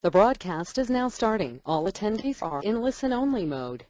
The broadcast is now starting. All attendees are in listen-only mode.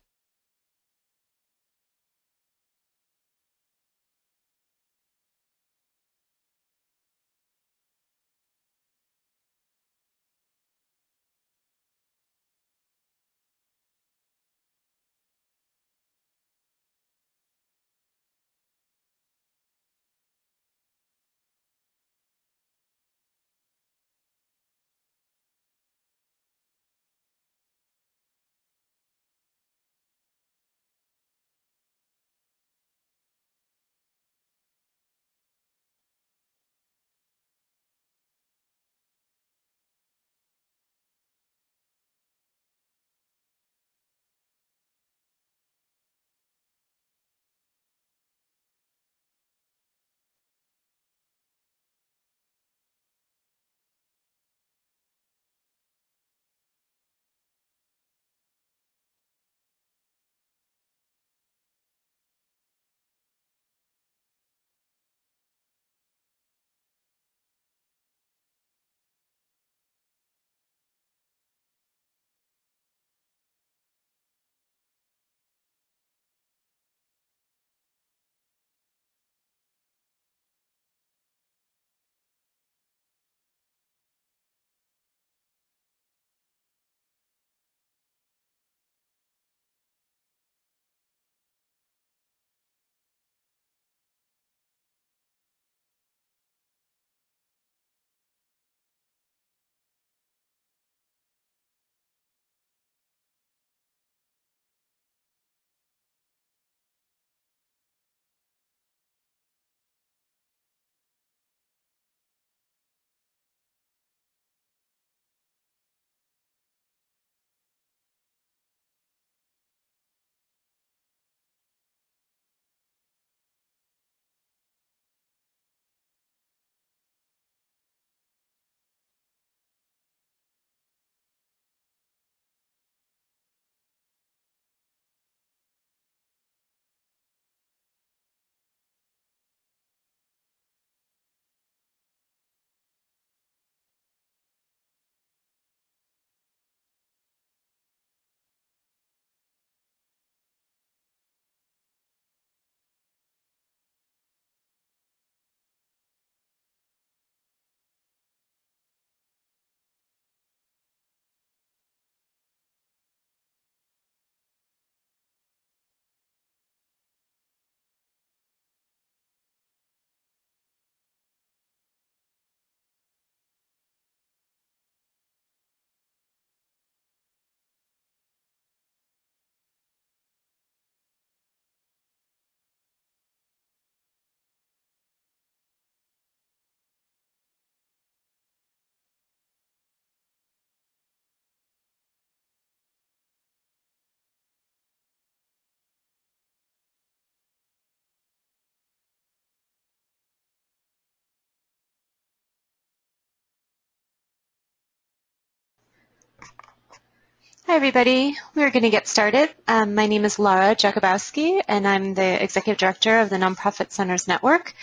Hi, everybody. We're going to get started. My name is Lara Jakubowski, and I'm the Executive Director of the Nonprofit Centers Network.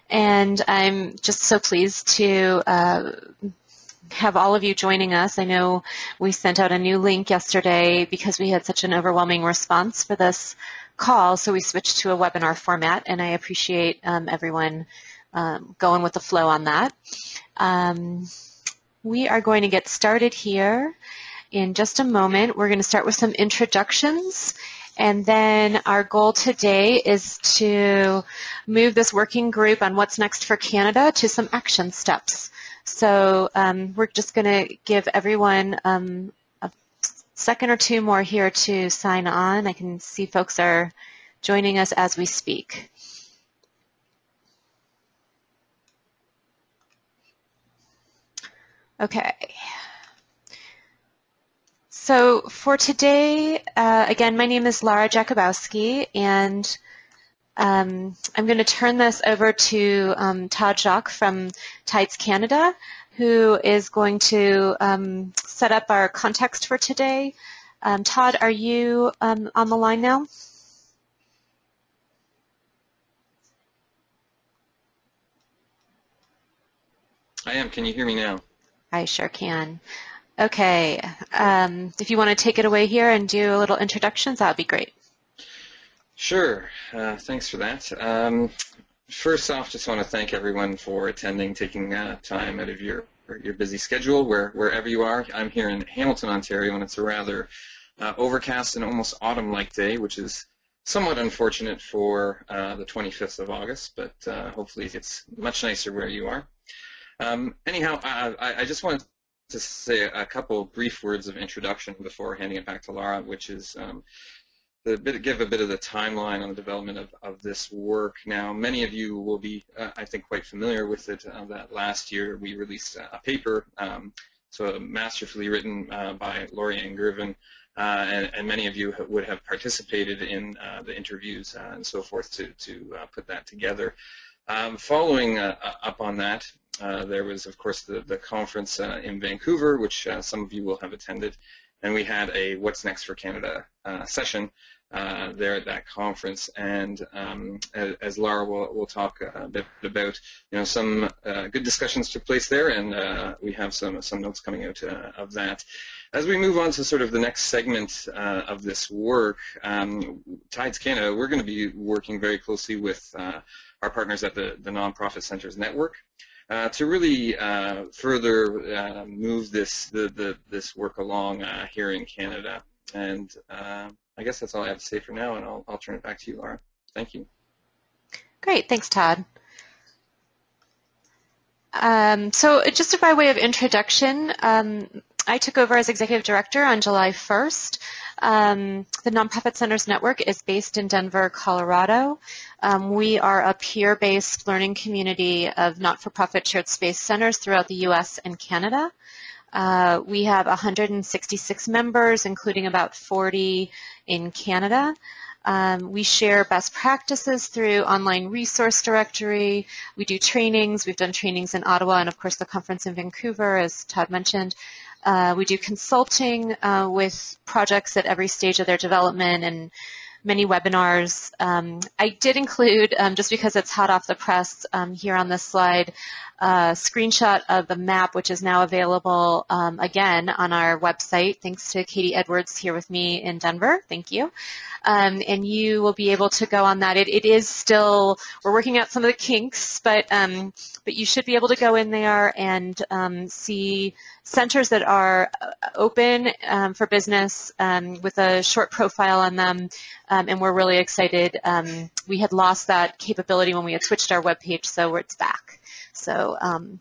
And I'm just so pleased to have all of you joining us. I know we sent out a new link yesterday because we had such an overwhelming response for this call, so we switched to a webinar format, and I appreciate everyone going with the flow on that. We are going to get started here. In just a moment, we're going to start with some introductions, and then our goal today is to move this working group on what's next for Canada to some action steps. So we're just going to give everyone a second or two more here to sign on. I can see folks are joining us as we speak. Okay. So for today, again, my name is Lara Jakubowski, and I'm going to turn this over to Todd Jacques from Tides Canada, who is going to set up our context for today. Todd, are you on the line now? I am. Can you hear me now? I sure can. Okay, if you want to take it away here and do a little introductions, that would be great. Sure. Thanks for that. First off, just want to thank everyone for attending, taking time out of your busy schedule, wherever you are. I'm here in Hamilton, Ontario, and it's a rather overcast and almost autumn-like day, which is somewhat unfortunate for the 25th of August, but hopefully it gets much nicer where you are. Anyhow, I just wanted to say a couple brief words of introduction before handing it back to Lara, which is give a bit of the timeline on the development of this work. Now, many of you will be, I think, quite familiar with it, that last year we released a paper, so masterfully written by Lara and Gervin, and many of you would have participated in the interviews and so forth to put that together. Following up on that, there was, of course, the conference in Vancouver, which some of you will have attended, and we had a What's Next for Canada session there at that conference. And as Lara will talk a bit about, some good discussions took place there, and we have some notes coming out of that. As we move on to sort of the next segment of this work, Tides Canada, we're going to be working very closely with our partners at the Nonprofit Centres Network to really further move this work along here in Canada. And I guess that's all I have to say for now, and I'll turn it back to you, Lara. Thank you. Great, thanks, Todd. So just by way of introduction, I took over as Executive Director on July 1st. The Nonprofit Centres Network is based in Denver, Colorado. We are a peer-based learning community of not-for-profit shared space centers throughout the U.S. and Canada. We have 166 members, including about 40 in Canada. We share best practices through online resource directory. We do trainings. We've done trainings in Ottawa and, of course, the conference in Vancouver, as Todd mentioned. We do consulting with projects at every stage of their development and many webinars. I did include, just because it's hot off the press here on this slide, a screenshot of the map, which is now available again on our website, thanks to Katie Edwards here with me in Denver. Thank you. And you will be able to go on that. It is still, we're working out some of the kinks, but you should be able to go in there and see centers that are open for business with a short profile on them, and we're really excited. We had lost that capability when we had switched our webpage, so it's back. So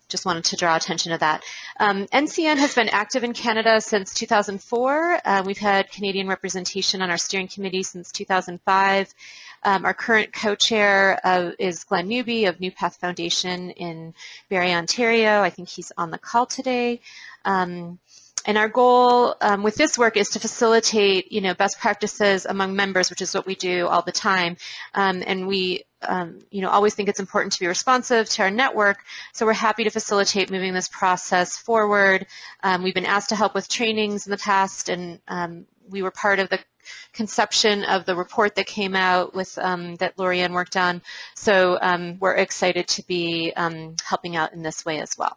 just wanted to draw attention to that. NCN has been active in Canada since 2004. We've had Canadian representation on our steering committee since 2005. Our current co-chair is Glenn Newby of New Path Foundation in Barrie, Ontario. I think he's on the call today. And our goal with this work is to facilitate, best practices among members, which is what we do all the time. And we, always think it's important to be responsive to our network. So we're happy to facilitate moving this process forward. We've been asked to help with trainings in the past, and we were part of the conception of the report that came out with that Lorianne worked on. So we're excited to be helping out in this way as well.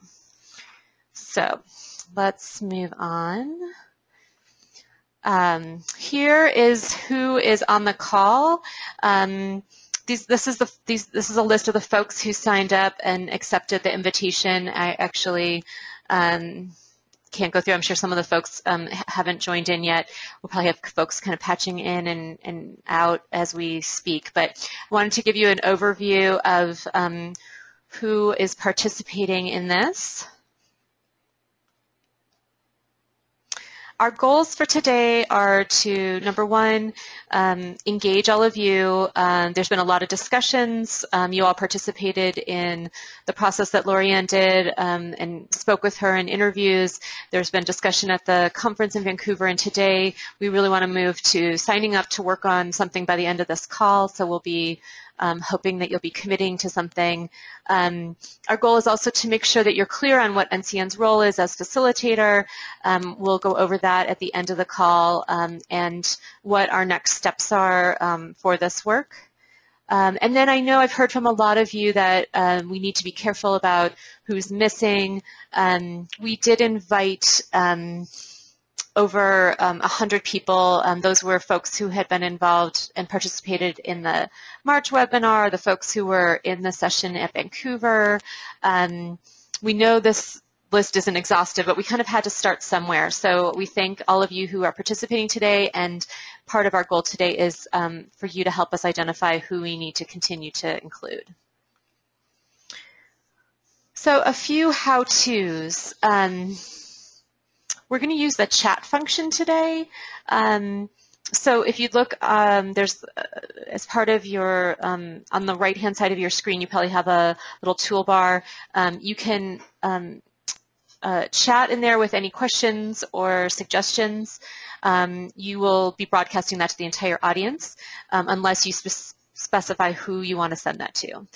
So let's move on. Here is who is on the call. This is a list of the folks who signed up and accepted the invitation. I actually can't go through. I'm sure some of the folks haven't joined in yet. We'll probably have folks kind of patching in and out as we speak. But I wanted to give you an overview of who is participating in this. Our goals for today are to, number one, engage all of you. There's been a lot of discussions. You all participated in the process that Lorianne did and spoke with her in interviews. There's been discussion at the conference in Vancouver, and today we really want to move to signing up to work on something by the end of this call, so we'll be hoping that you'll be committing to something. Our goal is also to make sure that you're clear on what NCN's role is as facilitator. We'll go over that at the end of the call and what our next steps are for this work. And then I know I've heard from a lot of you that we need to be careful about who's missing. We did invite over 100 people. Those were folks who had been involved and participated in the March webinar, the folks who were in the session at Vancouver. We know this list isn't exhaustive, but we kind of had to start somewhere. So we thank all of you who are participating today, and part of our goal today is for you to help us identify who we need to continue to include. So a few how-tos. We're going to use the chat function today. So if you look, there's as part of your, on the right-hand side of your screen, you probably have a little toolbar. You can chat in there with any questions or suggestions. You will be broadcasting that to the entire audience unless you specify who you want to send that to.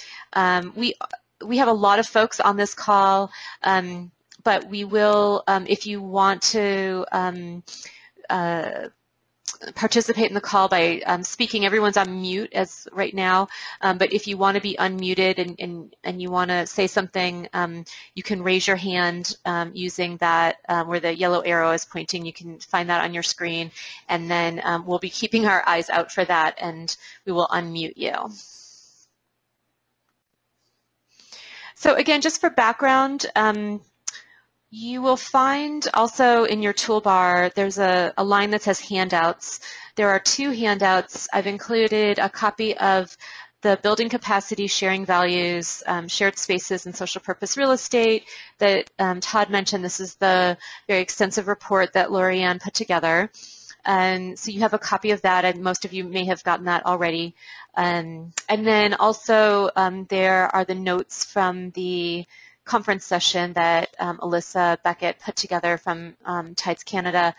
We have a lot of folks on this call, but we will, if you want to participate in the call by speaking, everyone's on mute as right now, but if you want to be unmuted and you want to say something, you can raise your hand using that where the yellow arrow is pointing. You can find that on your screen, and then we'll be keeping our eyes out for that, and we will unmute you. So again, just for background, you will find also in your toolbar, there's a line that says handouts. There are 2 handouts. I've included a copy of the building capacity, sharing values, shared spaces, and social purpose real estate that Todd mentioned. This is the very extensive report that Lorianne put together. And so you have a copy of that, and most of you may have gotten that already. And then also there are the notes from the conference session that Alyssa Beckett put together from Tides Canada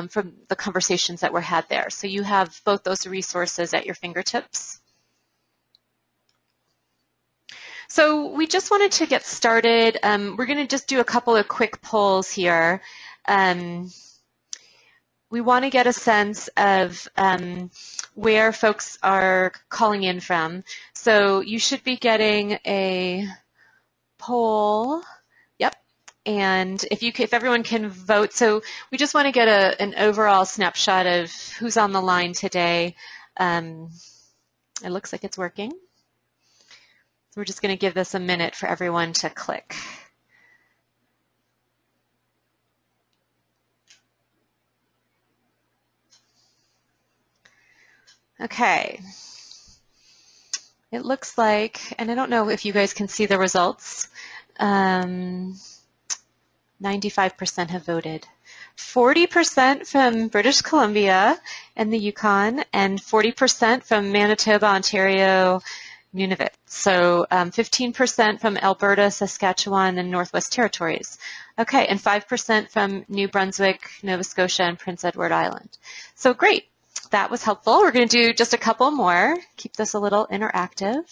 from the conversations that were had there. So you have both those resources at your fingertips. So we just wanted to get started. We're going to just do a couple of quick polls here. We want to get a sense of where folks are calling in from. So you should be getting a poll. Yep. And if everyone can vote, so we just want to get an overall snapshot of who's on the line today. It looks like it's working. So we're just going to give this a minute for everyone to click. Okay. It looks like, and I don't know if you guys can see the results, 95% have voted. 40% from British Columbia and the Yukon, and 40% from Manitoba, Ontario, Nunavut. So 15% from Alberta, Saskatchewan, and Northwest Territories. Okay, and 5% from New Brunswick, Nova Scotia, and Prince Edward Island. So great. That was helpful. We're going to do just a couple more, keep this a little interactive.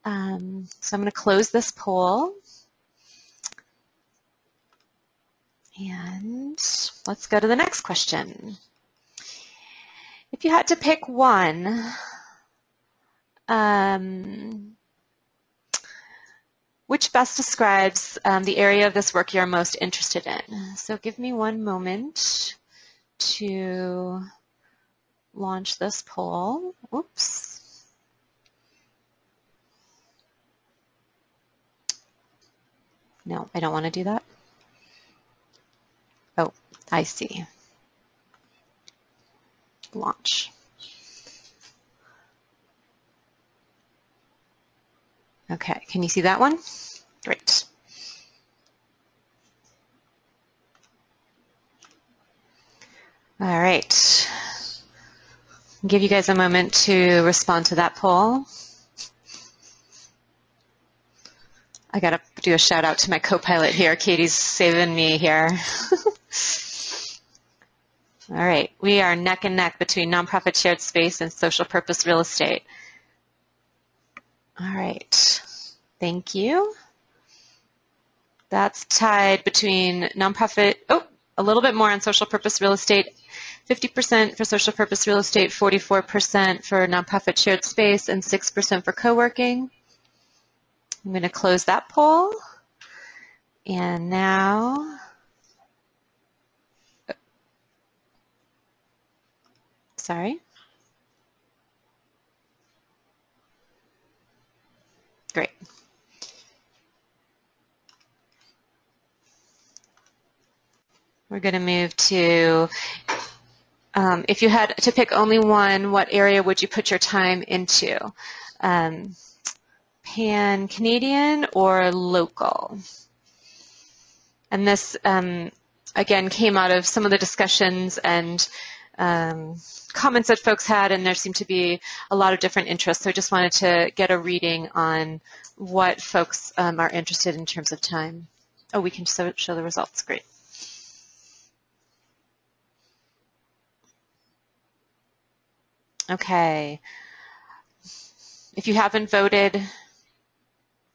So I'm going to close this poll. And let's go to the next question. If you had to pick one, which best describes the area of this work you're most interested in? So give me one moment to launch this poll. Oops. No, I don't want to do that. Oh, I see. Launch. Okay, can you see that one? Great. All right. I'll give you guys a moment to respond to that poll. I got to do a shout out to my co-pilot here. Katie's saving me here. All right, we are neck and neck between nonprofit shared space and social purpose real estate. All right, thank you. That's tied between nonprofit, a little bit more on social purpose real estate 50% for social purpose real estate, 44% for nonprofit shared space, and 6% for co-working. I'm going to close that poll. And now, sorry. Great. We're going to move to, if you had to pick only one, what area would you put your time into? Pan-Canadian or local? And this, again, came out of some of the discussions and comments that folks had, and there seemed to be a lot of different interests. So I just wanted to get a reading on what folks are interested in terms of time. Oh, we can show the results. Great. Okay. If you haven't voted,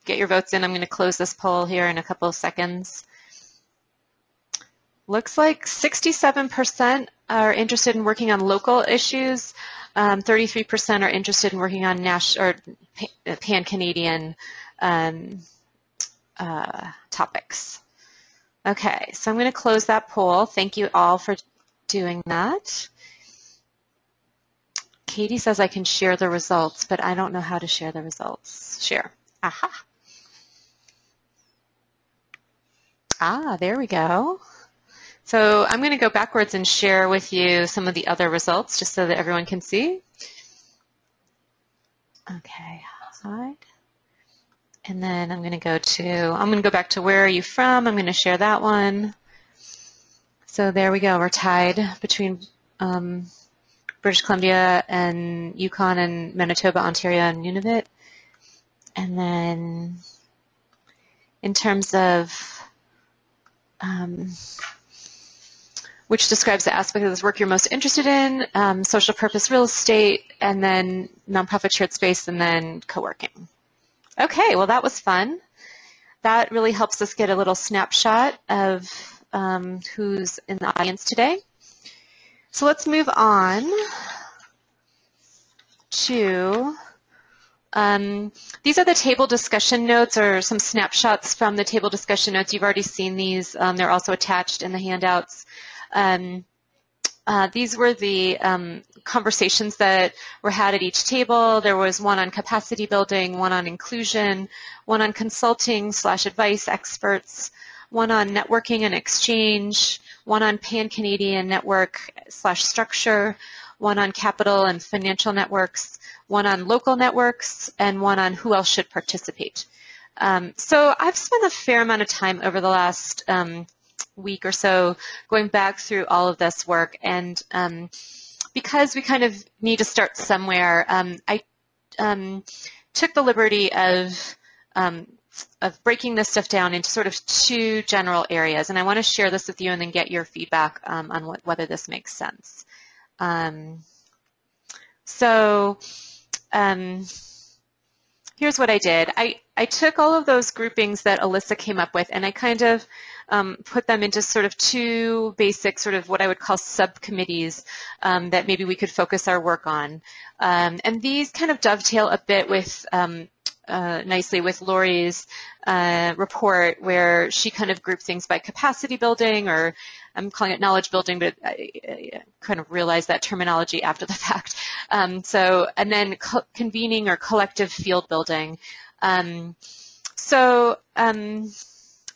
get your votes in. I'm going to close this poll here in a couple of seconds. Looks like 67% are interested in working on local issues. 33% are interested in working on national or pan-Canadian topics. Okay, so I'm going to close that poll. Thank you all for doing that. Katie says I can share the results, but I don't know how to share the results. Share. Aha. Ah, there we go. So I'm going to go backwards and share with you some of the other results just so that everyone can see. Okay, hide. And then I'm going to go back to where are you from? I'm going to share that one. So there we go. We're tied between British Columbia and Yukon and Manitoba, Ontario, and Nunavut. And then in terms of which describes the aspect of this work you're most interested in, social purpose real estate, and then nonprofit shared space, and then co-working. Okay, well that was fun. That really helps us get a little snapshot of who's in the audience today. So let's move on to, these are the table discussion notes or some snapshots from the table discussion notes. You've already seen these. They're also attached in the handouts. These were the conversations that were had at each table. There was one on capacity building, one on inclusion, one on consulting/advice experts, one on networking and exchange, one on pan-Canadian network/structure, one on capital and financial networks, one on local networks, and one on who else should participate. So I've spent a fair amount of time over the last week or so going back through all of this work, and because we kind of need to start somewhere, I took the liberty of breaking this stuff down into sort of two general areas, and I want to share this with you and then get your feedback on whether this makes sense. Here's what I did. I took all of those groupings that Alyssa came up with, and I kind of put them into sort of two basic sort of what I would call subcommittees that maybe we could focus our work on. And these kind of dovetail a bit with nicely with Lori's report, where she kind of grouped things by capacity building, or I'm calling it knowledge building, but I kind of realized that terminology after the fact. And then convening or collective field building.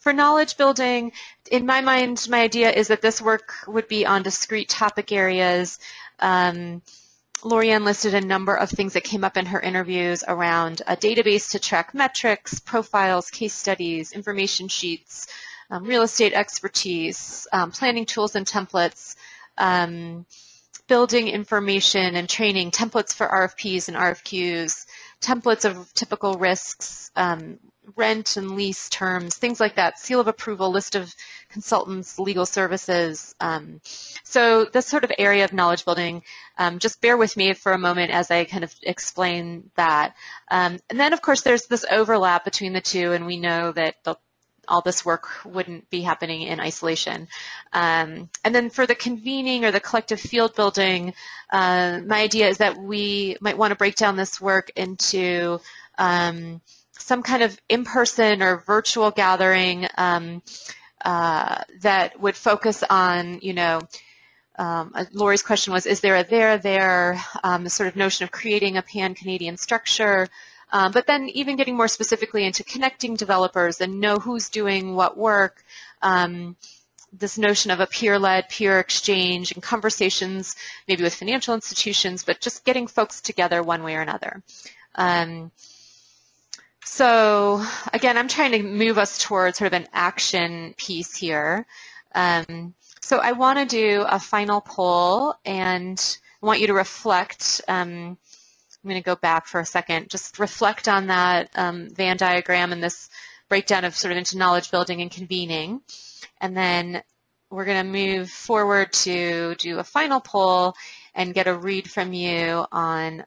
For knowledge building, in my mind, my idea is that this work would be on discrete topic areas. Lorianne listed a number of things that came up in her interviews around a database to track metrics, profiles, case studies, information sheets, real estate expertise, planning tools and templates, building information and training, templates for RFPs and RFQs, templates of typical risks, rent and lease terms, things like that, seal of approval, list of consultants, legal services. So this sort of area of knowledge building, just bear with me for a moment as I kind of explain that. And then, of course, there's this overlap between the two, and we know that all this work wouldn't be happening in isolation. And then for the convening or the collective field building, my idea is that we might want to break down this work into some kind of in-person or virtual gathering that would focus on, Lori's question was, is there a there, the sort of notion of creating a pan-Canadian structure, but then even getting more specifically into connecting developers and know who's doing what work, this notion of a peer-led, peer exchange and conversations maybe with financial institutions, but just getting folks together one way or another. So again, I'm trying to move us towards sort of an action piece here. So I want to do a final poll, and I want you to reflect. I'm going to go back for a second. Just reflect on that Venn diagram and this breakdown of sort of into knowledge building and convening. And then we're going to move forward to do a final poll and get a read from you on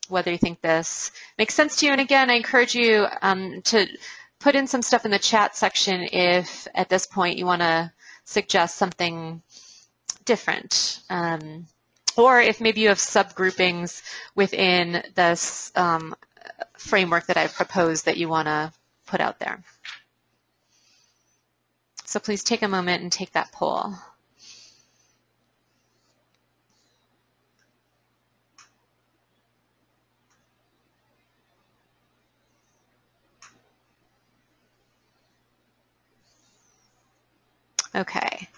whether you think this makes sense to you. And again, I encourage you to put in some stuff in the chat section if at this point you want to suggest something different. Or if maybe you have subgroupings within this framework that I've proposed that you want to put out there. So please take a moment and take that poll. Okay,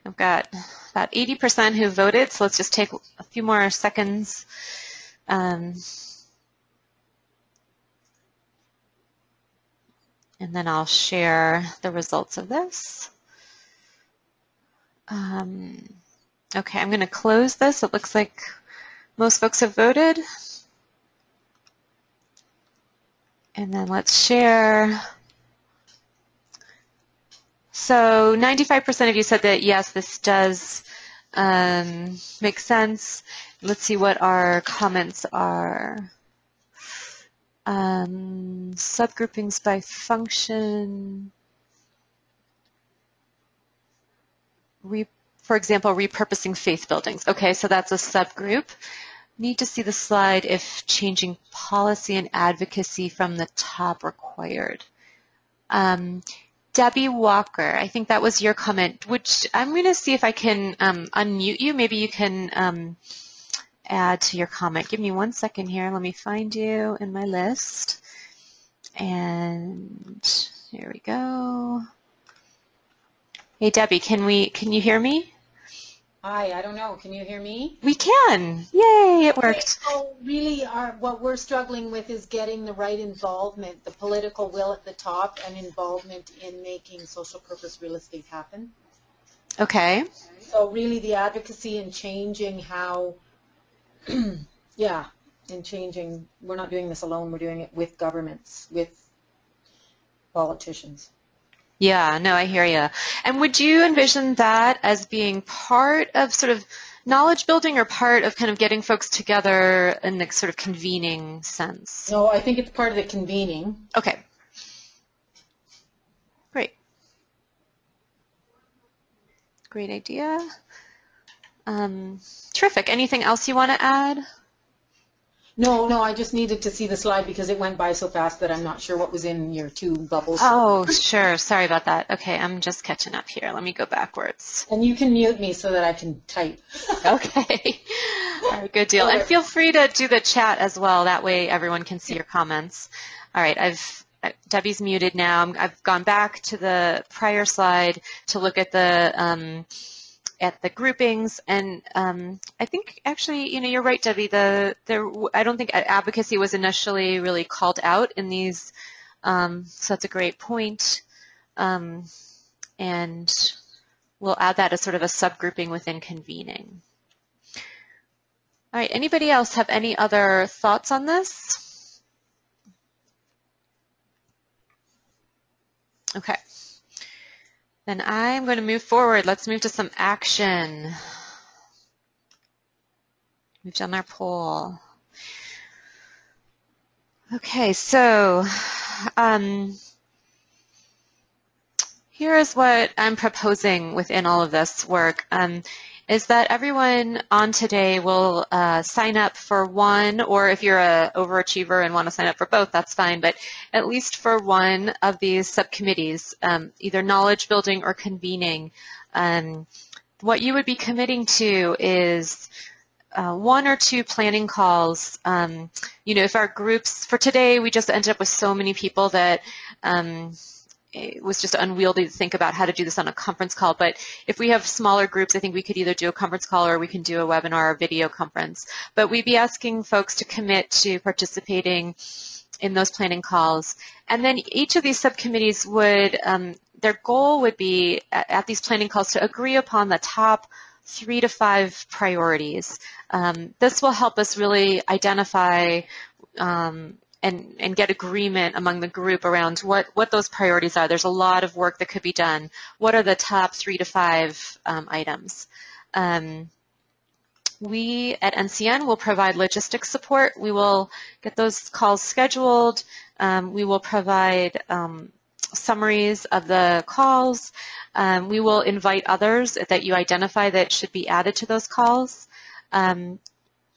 I've got about 80% who voted, so let's just take a few more seconds. And then I'll share the results of this. Okay, I'm going to close this. It looks like most folks have voted. And then let's share. So 95% of you said that, yes, this does make sense. Let's see what our comments are. Subgroupings by function. For example, repurposing faith buildings. Okay, so that's a subgroup. Need to see the slide if changing policy and advocacy from the top required. Debbie Walker, I think that was your comment, which I'm going to see if I can unmute you. Maybe you can add to your comment. Give me 1 second here. Let me find you in my list. And here we go. Hey, Debbie, can you hear me? Hi, I don't know. Can you hear me? We can. Yay, it worked. So really, what we're struggling with is getting the right involvement, the political will at the top, and involvement in making social purpose real estate happen. Okay. So really, the advocacy and changing how, yeah, and changing. We're not doing this alone. We're doing it with governments, with politicians. Yeah, no, I hear you. And would you envision that as being part of sort of knowledge building or part of kind of getting folks together in the sort of convening sense? No, I think it's part of the convening. Okay. Great. Great idea. Terrific. Anything else you want to add? No, I just needed to see the slide because it went by so fast that I'm not sure what was in your two bubbles. Oh, sure. Sorry about that. Okay, I'm just catching up here. Let me go backwards. And you can mute me so that I can type. Okay. All right, good deal. And feel free to do the chat as well. That way everyone can see your comments. All right, Debbie's muted now. I've gone back to the prior slide to look at the groupings, and I think actually, you're right, Debbie. I don't think advocacy was initially really called out in these, so that's a great point. And we'll add that as sort of a subgrouping within convening. All right, anybody else have any other thoughts on this? Okay. Then I'm going to move forward. Let's move to some action. We've done our poll. Okay, so Here is what I'm proposing within all of this work, is that everyone on today will sign up for one, or if you're an overachiever and want to sign up for both, that's fine, but at least for one of these subcommittees, either knowledge building or convening. What you would be committing to is one or two planning calls. If our groups, for today, we just ended up with so many people that it was just unwieldy to think about how to do this on a conference call. But if we have smaller groups, I think we could either do a conference call or we can do a webinar or video conference. But we'd be asking folks to commit to participating in those planning calls. And then each of these subcommittees would, their goal would be at these planning calls to agree upon the top 3 to 5 priorities. This will help us really identify and get agreement among the group around what those priorities are. There's a lot of work that could be done. What are the top 3 to 5 items? We at NCN will provide logistics support. We will get those calls scheduled. We will provide summaries of the calls. We will invite others that you identify that should be added to those calls.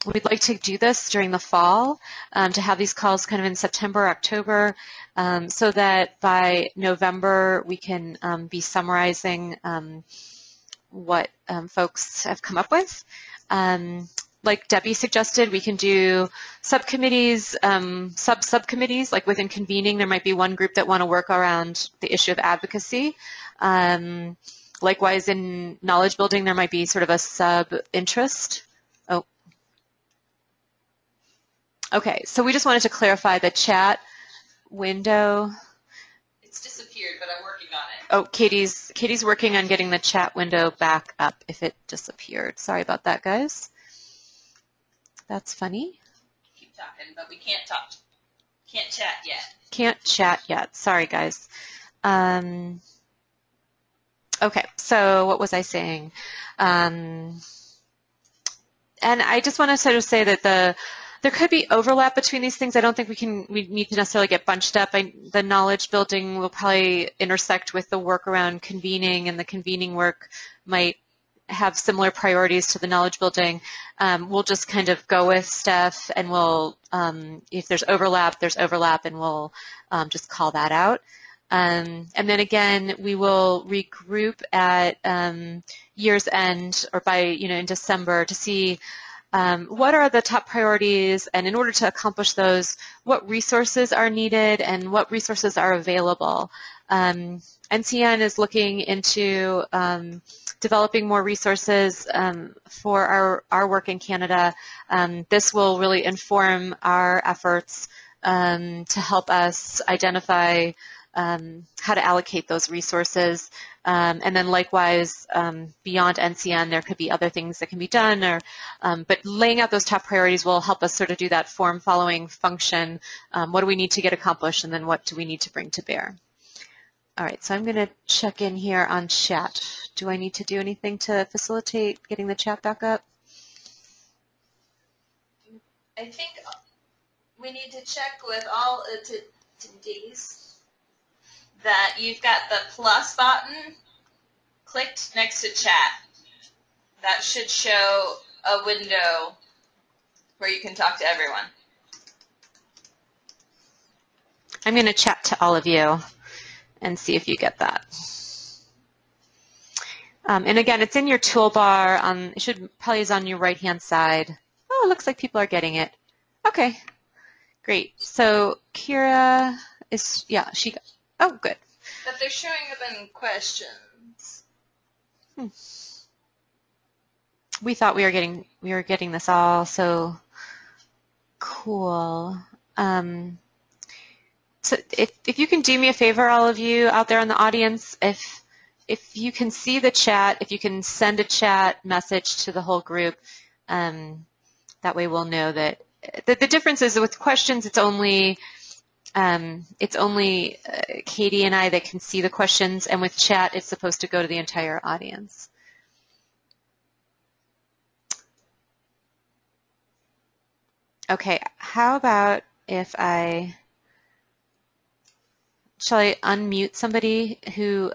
We'd like to do this during the fall, to have these calls kind of in September, October, so that by November we can be summarizing what folks have come up with. Like Debbie suggested, we can do subcommittees, subcommittees, like within convening, there might be one group that want to work around the issue of advocacy. Likewise, in knowledge building, there might be sort of a sub-interest. Oh. Okay, so we just wanted to clarify the chat window. It's disappeared, but I'm working on it. Oh, Katie's working on getting the chat window back up if it disappeared. Sorry about that, guys. That's funny. Keep talking, but we can't talk. Can't chat yet. Can't chat yet. Sorry, guys. Okay, so what was I saying? And I just want to sort of say that there could be overlap between these things. I don't think we need to necessarily get bunched up. The knowledge building will probably intersect with the work around convening, and the convening work might have similar priorities to the knowledge building. We'll just kind of go with stuff, and we'll, if there's overlap, and we'll just call that out. And then again, we will regroup at year's end, or by, in December, to see what are the top priorities, and in order to accomplish those, what resources are needed and what resources are available. NCN is looking into developing more resources for our work in Canada. This will really inform our efforts to help us identify how to allocate those resources. And then likewise, beyond NCN, there could be other things that can be done, but laying out those top priorities will help us sort of do that form following function. What do we need to get accomplished, and then what do we need to bring to bear? All right, so I'm going to check in here on chat. Do I need to do anything to facilitate getting the chat back up? I think we need to check with all attendees that you've got the plus button clicked next to chat. That should show a window where you can talk to everyone. I'm going to chat to all of you and see if you get that. And again, it's in your toolbar. It should probably is on your right-hand side. Oh, it looks like people are getting it. Okay, great. So Kira is, yeah, she got, oh, good. But they're showing up in questions. We thought we were getting this all so cool. So if you can do me a favor, all of you out there in the audience, if you can see the chat, if you can send a chat message to the whole group, that way we'll know that the difference is with questions, it's only Katie and I that can see the questions, and with chat, it's supposed to go to the entire audience. Okay, how about if I shall I unmute somebody who,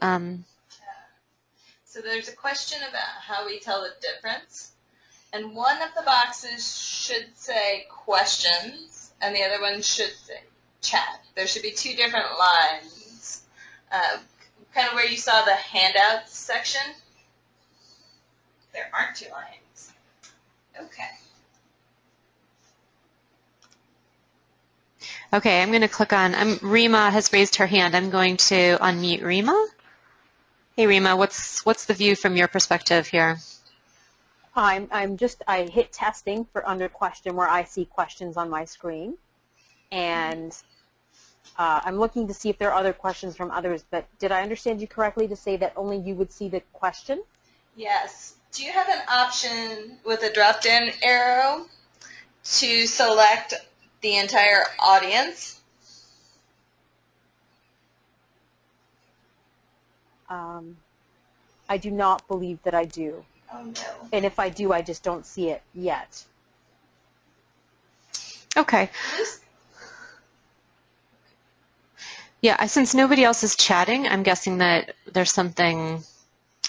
So there's a question about how we tell the difference. And one of the boxes should say questions, and the other one should say chat. There should be two different lines. Kind of where you saw the handouts section. There aren't two lines. Okay. okay, I'm going to click on, Rima has raised her hand. I'm going to unmute Rima. Hey, Rima, what's the view from your perspective here? I hit testing for under question where I see questions on my screen, and I'm looking to see if there are other questions from others, but did I understand you correctly to say that only you would see the question? Yes. Do you have an option with a drop-down arrow to select the entire audience? I do not believe that I do. Oh, no. And if I do, I just don't see it yet. Okay. Yeah, since nobody else is chatting, I'm guessing that there's something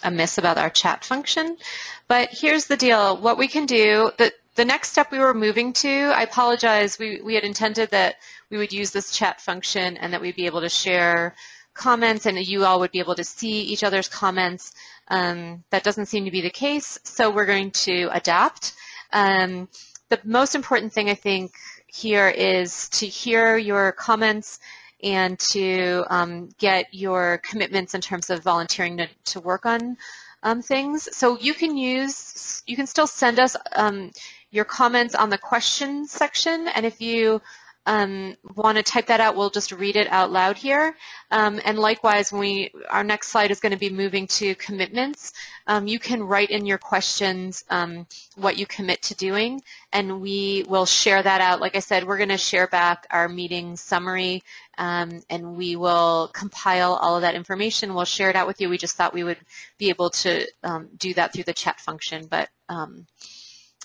amiss about our chat function. But here's the deal. What we can do, the next step we were moving to, I apologize, we had intended that we would use this chat function and that we'd be able to share comments and you all would be able to see each other's comments. That doesn't seem to be the case, so we're going to adapt. The most important thing I think here is to hear your comments and to get your commitments in terms of volunteering to work on things. So you can still send us your comments on the questions section, and if you want to type that out, we'll just read it out loud here. And likewise, our next slide is going to be moving to commitments. You can write in your questions what you commit to doing, and we will share that out. Like I said, we're going to share back our meeting summary, and we will compile all of that information. We'll share it out with you. We just thought we would be able to do that through the chat function, but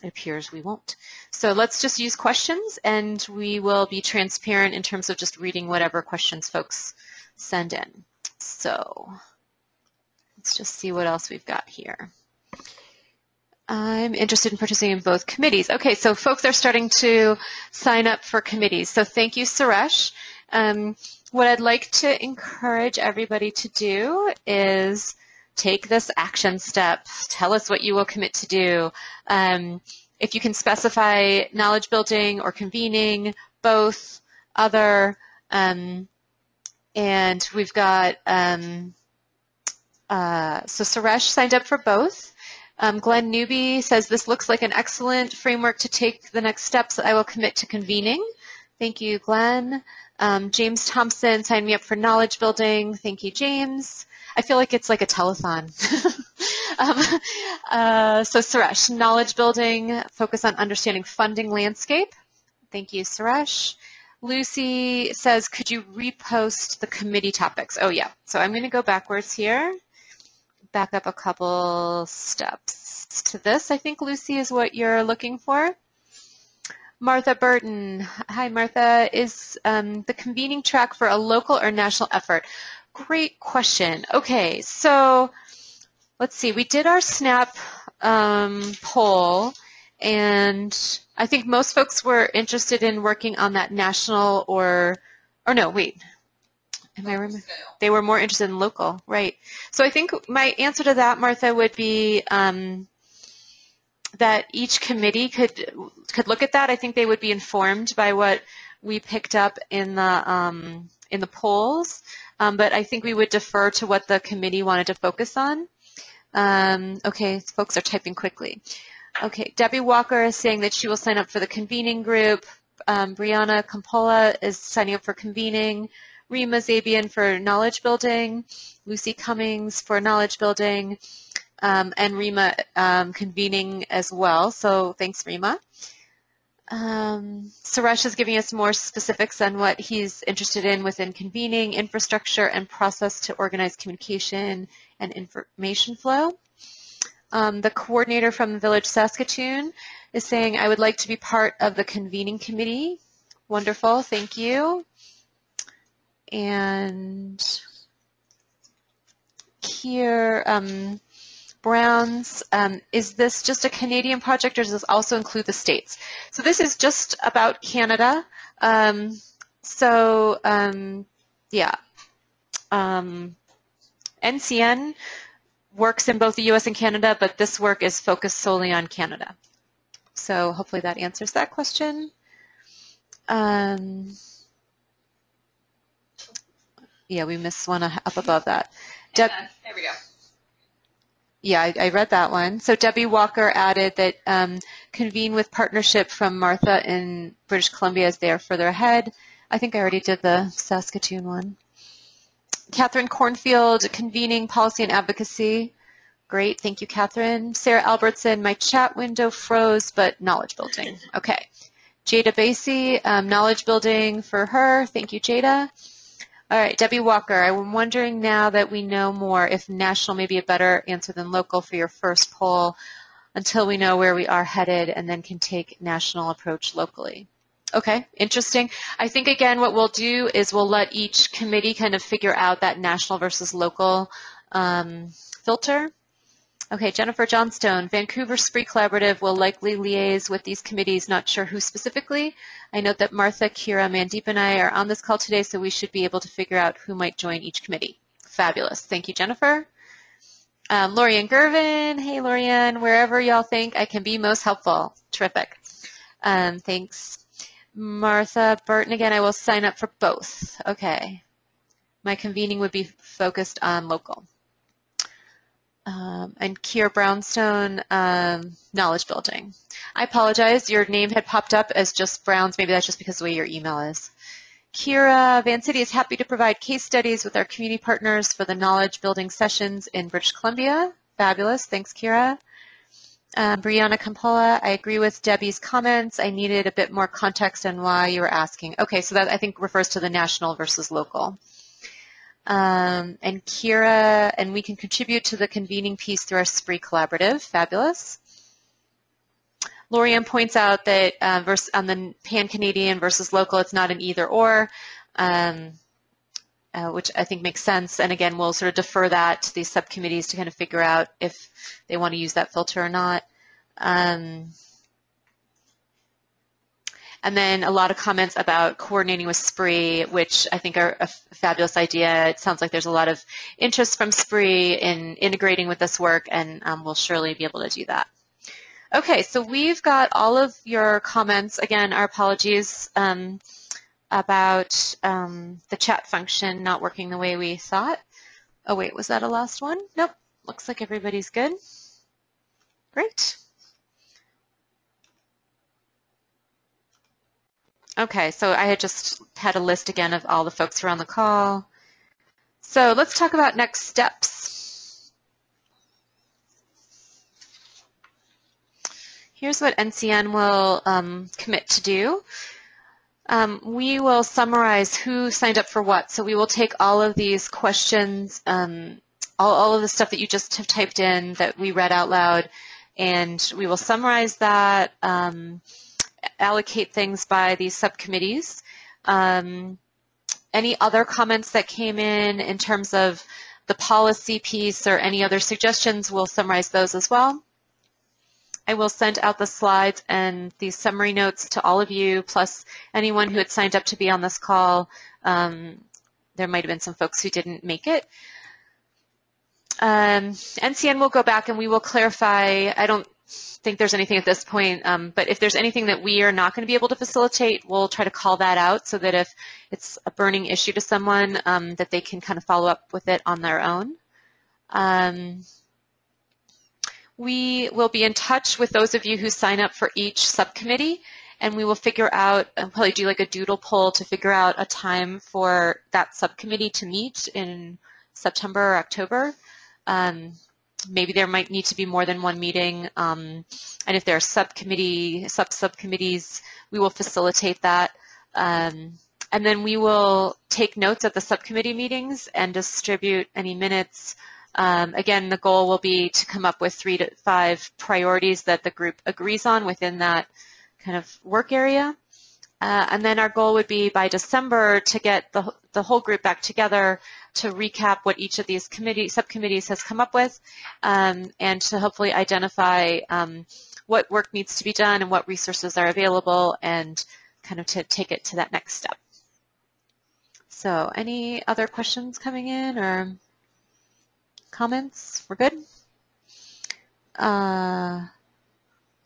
it appears we won't. So let's just use questions, and we will be transparent in terms of just reading whatever questions folks send in. So let's just see what else we've got here. I'm interested in participating in both committees. Okay, so folks are starting to sign up for committees. So thank you, Suresh. What I'd like to encourage everybody to do is take this action step. Tell us what you will commit to do. If you can specify knowledge building or convening, both, other, and we've got, so Suresh signed up for both. Glenn Newby says, this looks like an excellent framework to take the next steps. I will commit to convening. Thank you, Glenn. James Thompson signed me up for knowledge building. Thank you, James. I feel like it's like a telethon. So Suresh, knowledge building, focus on understanding funding landscape. Thank you, Suresh. Lucy says, could you repost the committee topics? Oh, yeah. So I'm going to go backwards here. Back up a couple steps to this. I think, Lucy, is what you're looking for. Martha Burton. Hi, Martha. Is the convening track for a local or national effort? Great question. Okay, so let's see. We did our SNAP poll, and I think most folks were interested in working on that national or no, wait. Am I remembering? They were more interested in local, right. So I think my answer to that, Martha, would be that each committee could look at that. I think they would be informed by what we picked up in the polls, but I think we would defer to what the committee wanted to focus on. Okay, folks are typing quickly. Okay, Debbie Walker is saying that she will sign up for the convening group. Brianna Campola is signing up for convening. Rima Zabian for knowledge building. Lucy Cummings for knowledge building. And Rima convening as well. So thanks, Rima. Suresh is giving us more specifics on what he's interested in within convening, infrastructure, and process to organize communication and information flow. The coordinator from the Village Saskatoon is saying, I would like to be part of the convening committee. Wonderful, thank you. And here, Browns, is this just a Canadian project or does this also include the States? So this is just about Canada. Yeah. NCN works in both the US and Canada, but this work is focused solely on Canada. So hopefully that answers that question. Yeah, we missed one up above that. There we go. Yeah, I read that one. So Debbie Walker added that convene with partnership from Martha in British Columbia as they are further ahead. I think I already did the Saskatoon one. Catherine Cornfield, convening policy and advocacy. Great, thank you, Catherine. Sarah Albertson, my chat window froze, but knowledge building. Okay. Jada Basie, knowledge building for her. Thank you, Jada. All right, Debbie Walker, I'm wondering now that we know more if national may be a better answer than local for your first poll until we know where we are headed and then can take national approach locally. Okay, interesting. I think, again, what we'll do is we'll let each committee kind of figure out that national versus local filter. Okay, Jennifer Johnstone, Vancouver Spree Collaborative will likely liaise with these committees, not sure who specifically. I note that Martha, Kira, Mandeep, and I are on this call today, so we should be able to figure out who might join each committee. Fabulous. Thank you, Jennifer. Lorianne Gervin, hey, Lorianne, wherever y'all think I can be most helpful. Terrific. Thanks. Martha Burton, again, I will sign up for both. Okay. My convening would be focused on local. And Kiera Brownstone, knowledge building. I apologize, your name had popped up as just Browns. Maybe that's just because of the way your email is. Kiera Van City is happy to provide case studies with our community partners for the knowledge building sessions in British Columbia. Fabulous, thanks Kiera. Brianna Campola, I agree with Debbie's comments. I needed a bit more context on why you were asking. Okay, so that I think refers to the national versus local. And Kira, and we can contribute to the convening piece through our Spree Collaborative. Fabulous. Lorianne points out that on the pan-Canadian versus local, it's not an either or, which I think makes sense. And again, we'll sort of defer that to these subcommittees to kind of figure out if they want to use that filter or not. And then a lot of comments about coordinating with Spree, which I think are a fabulous idea. It sounds like there's a lot of interest from Spree in integrating with this work, and we'll surely be able to do that. Okay, so we've got all of your comments. Again, our apologies about the chat function not working the way we thought. Oh, wait, was that a last one? Nope, looks like everybody's good. Great. Okay, so I had just had a list again of all the folks who are on the call. So let's talk about next steps. Here's what NCN will commit to do. We will summarize who signed up for what. So we will take all of these questions, all of the stuff that you just have typed in that we read out loud, and we will summarize that, allocate things by these subcommittees. Any other comments that came in terms of the policy piece or any other suggestions, we'll summarize those as well. I will send out the slides and these summary notes to all of you, plus anyone who had signed up to be on this call. There might have been some folks who didn't make it. NCN will go back and we will clarify. I don't think there's anything at this point, but if there's anything that we are not going to be able to facilitate, we'll try to call that out so that if it's a burning issue to someone, that they can kind of follow up with it on their own. We will be in touch with those of you who sign up for each subcommittee, and we will figure out, and probably do like a doodle poll to figure out a time for that subcommittee to meet in September or October. Maybe there might need to be more than one meeting, and if there are sub-subcommittees, we will facilitate that. And then we will take notes at the subcommittee meetings and distribute any minutes. Again, the goal will be to come up with 3 to 5 priorities that the group agrees on within that kind of work area. And then our goal would be by December to get the whole group back together to recap what each of these subcommittees has come up with, and to hopefully identify what work needs to be done and what resources are available, and kind of to take it to that next step. So any other questions coming in or comments? We're good? I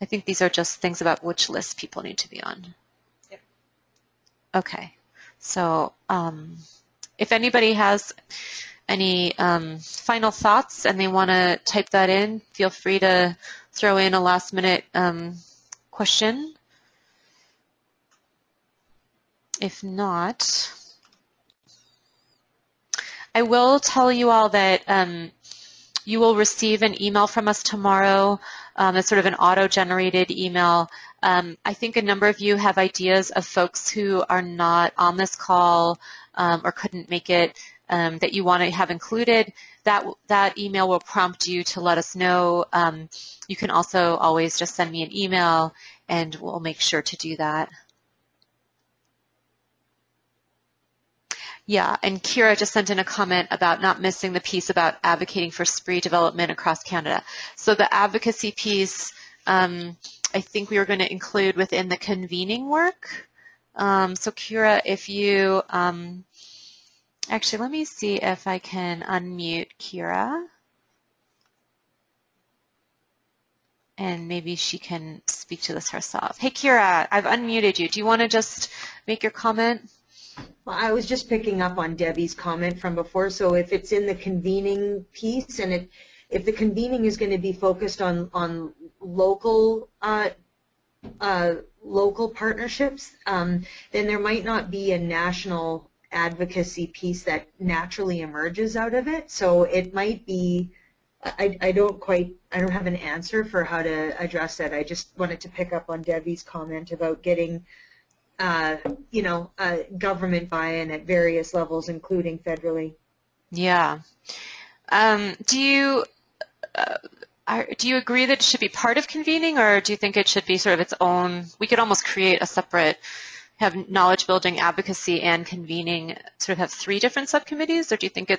think these are just things about which list people need to be on. Yep. Okay. So if anybody has any final thoughts and they want to type that in, feel free to throw in a last minute question. If not, I will tell you all that you will receive an email from us tomorrow. It's sort of an auto-generated email. I think a number of you have ideas of folks who are not on this call or couldn't make it that you want to have included. That email will prompt you to let us know. You can also always just send me an email and we'll make sure to do that. Yeah, and Kira just sent in a comment about not missing the piece about advocating for spree development across Canada. So the advocacy piece, I think we were going to include within the convening work. So Kira, if you, actually, let me see if I can unmute Kira. And maybe she can speak to this herself. Hey, Kira, I've unmuted you. Do you want to just make your comment? Well, I was just picking up on Debbie's comment from before. So if it's in the convening piece, and if the convening is going to be focused on local local partnerships, then there might not be a national advocacy piece that naturally emerges out of it. So it might be. I don't have an answer for how to address that. I just wanted to pick up on Debbie's comment about getting government buy-in at various levels, including federally. Yeah. Do you agree that it should be part of convening, or do you think it should be sort of its own? We could almost create a separate, have knowledge building, advocacy, and convening, sort of have three different subcommittees, or do you think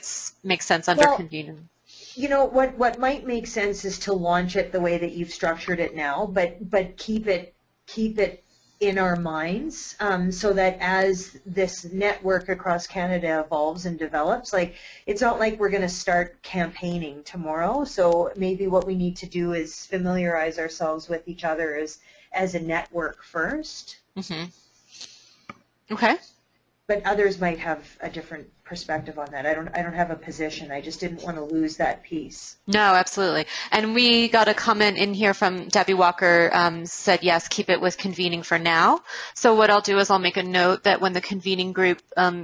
makes sense under convening? You know, what might make sense is to launch it the way that you've structured it now, but keep it in our minds, so that as this network across Canada evolves and develops, like, it's not like we're going to start campaigning tomorrow. So maybe what we need to do is familiarize ourselves with each other as a network first. Mm-hmm. Okay. But others might have a different perspective on that. I don't have a position. I just didn't want to lose that piece. No, absolutely. And we got a comment in here from Debbie Walker, said, yes, keep it with convening for now. So what I'll do is I'll make a note that when the convening group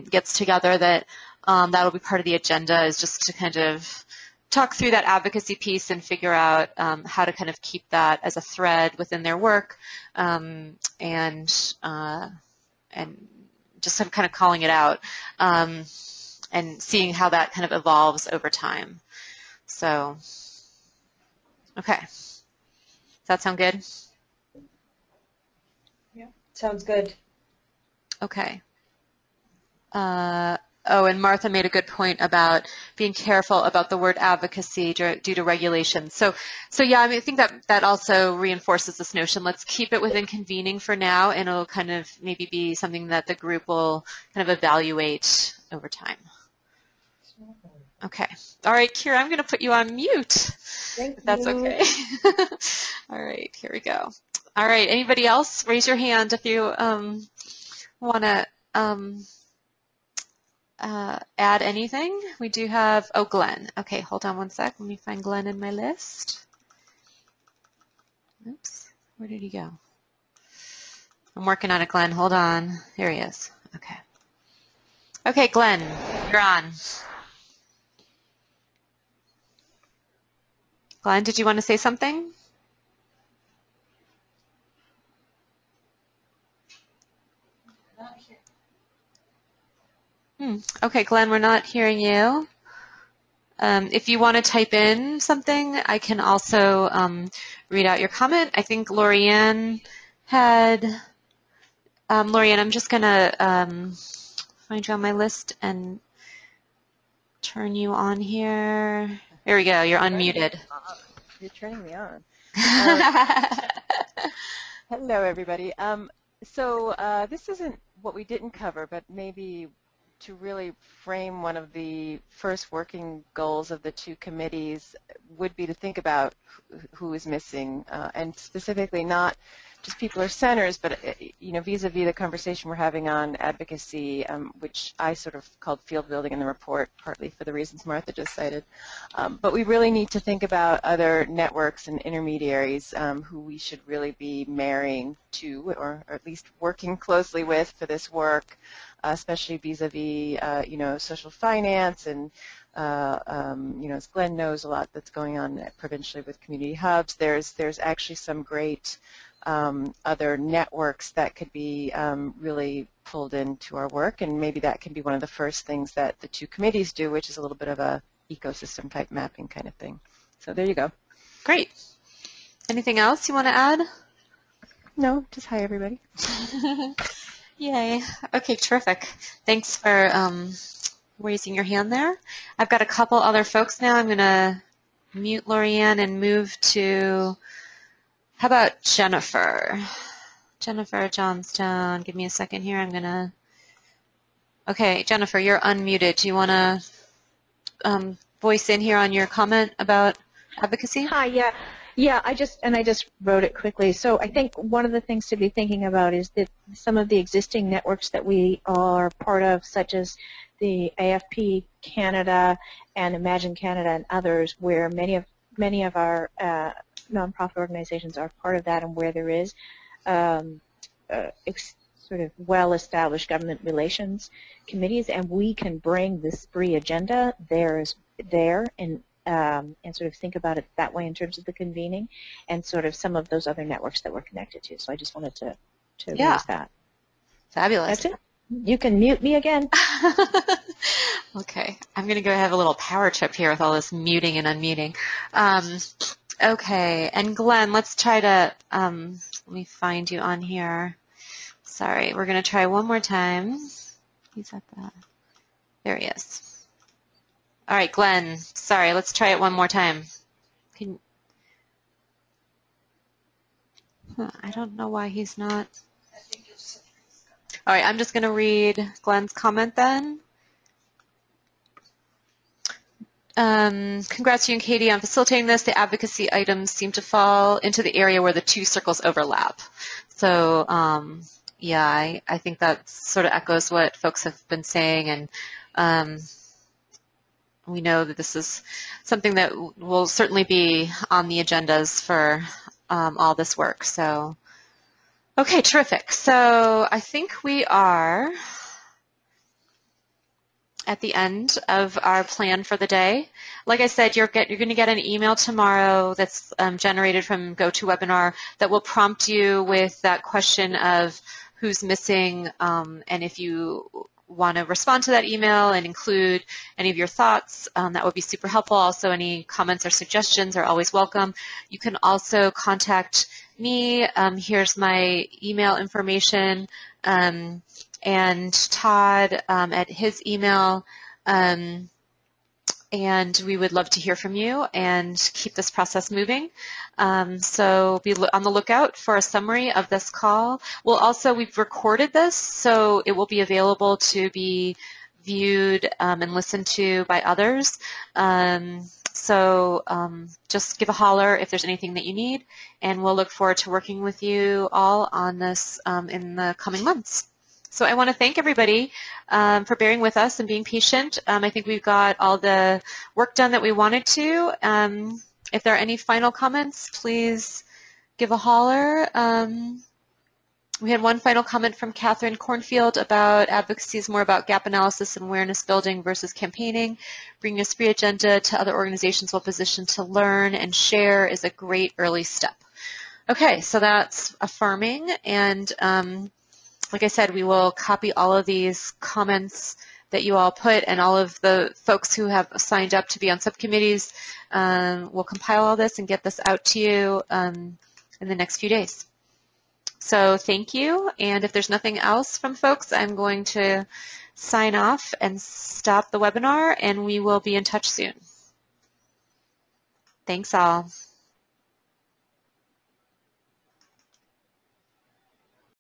gets together, that that'll be part of the agenda, is just to kind of talk through that advocacy piece and figure out how to kind of keep that as a thread within their work, and just kind of calling it out, and seeing how that kind of evolves over time. So, okay. Does that sound good? Yeah, sounds good. Okay. Oh, and Martha made a good point about being careful about the word advocacy due to regulations. So yeah, I mean, I think that also reinforces this notion. Let's keep it within convening for now, and it'll kind of maybe be something that the group will kind of evaluate over time. Okay. All right, Kira, I'm going to put you on mute. Thank you. That's okay. All right, here we go. All right, anybody else? Raise your hand if you want to add anything. We do have, Glenn. Okay, hold on one sec. Let me find Glenn in my list. Oops, where did he go? I'm working on it, Glenn. Hold on. There he is. Okay. Okay, Glenn, you're on. Glenn, did you want to say something? Okay, Glenn, we're not hearing you. If you want to type in something, I can also read out your comment. I think Lorianne had Lorianne, I'm just going to find you on my list and turn you on here. There we go. You're unmuted. You're turning me on. Hello, everybody. So this isn't what we didn't cover, but maybe to really frame one of the first working goals of the two committees would be to think about who is missing, and specifically not just people or centers, but vis-a-vis the conversation we're having on advocacy, which I sort of called field building in the report, partly for the reasons Martha just cited. But we really need to think about other networks and intermediaries who we should really be marrying to, or at least working closely with for this work, especially vis-a-vis, social finance and, as Glenn knows, a lot that's going on provincially with community hubs. There's actually some great other networks that could be really pulled into our work, and maybe that can be one of the first things that the two committees do, which is a little bit of a ecosystem type mapping kind of thing. So there you go. Great. Anything else you want to add? No, just hi everybody. Yay. Okay, terrific. Thanks for raising your hand there. I've got a couple other folks now. I'm going to mute Lorianne and move to, how about Jennifer? Jennifer Johnstone. Give me a second here. I'm going to, okay, Jennifer, you're unmuted. Do you want to voice in here on your comment about advocacy? Hi, yeah, I just wrote it quickly. So I think one of the things to be thinking about is that some of the existing networks that we are part of, such as the AFP Canada and Imagine Canada and others, where many of our nonprofit organizations are part of that, and where there is sort of well-established government relations committees, and we can bring this free agenda there and sort of think about it that way in terms of the convening and sort of some of those other networks that we're connected to. So I just wanted to raise that. Fabulous. That's it. You can mute me again. Okay. I'm going to go have a little power trip here with all this muting and unmuting. Okay. And Glenn, let's try to, let me find you on here. Sorry. We're going to try one more time. He's at that. There he is. All right, Glenn, sorry, let's try it one more time. I don't know why he's not. All right, I'm just going to read Glenn's comment then. Congrats to you and Katie on facilitating this. The advocacy items seem to fall into the area where the two circles overlap. So, yeah, I think that sort of echoes what folks have been saying, and we know that this is something that will certainly be on the agendas for all this work. So, okay, terrific. So I think we are at the end of our plan for the day. Like I said, you're going to get an email tomorrow that's generated from GoToWebinar that will prompt you with that question of who's missing, and if you want to respond to that email and include any of your thoughts, that would be super helpful. Also, any comments or suggestions are always welcome. You can also contact me. Here's my email information, and Todd at his email, and we would love to hear from you and keep this process moving. So be on the lookout for a summary of this call. We've recorded this, so it will be available to be viewed and listened to by others. So just give a holler if there's anything that you need, and we'll look forward to working with you all on this in the coming months. So I want to thank everybody for bearing with us and being patient. I think we've got all the work done that we wanted to. If there are any final comments, please give a holler. We had one final comment from Catherine Cornfield about advocacy is more about gap analysis and awareness building versus campaigning. Bringing a free agenda to other organizations well positioned to learn and share is a great early step. Okay, so that's affirming, and like I said, we will copy all of these comments that you all put, and all of the folks who have signed up to be on subcommittees. We'll compile all this and get this out to you in the next few days. So thank you, and if there's nothing else from folks, I'm going to sign off and stop the webinar, and we will be in touch soon. Thanks all.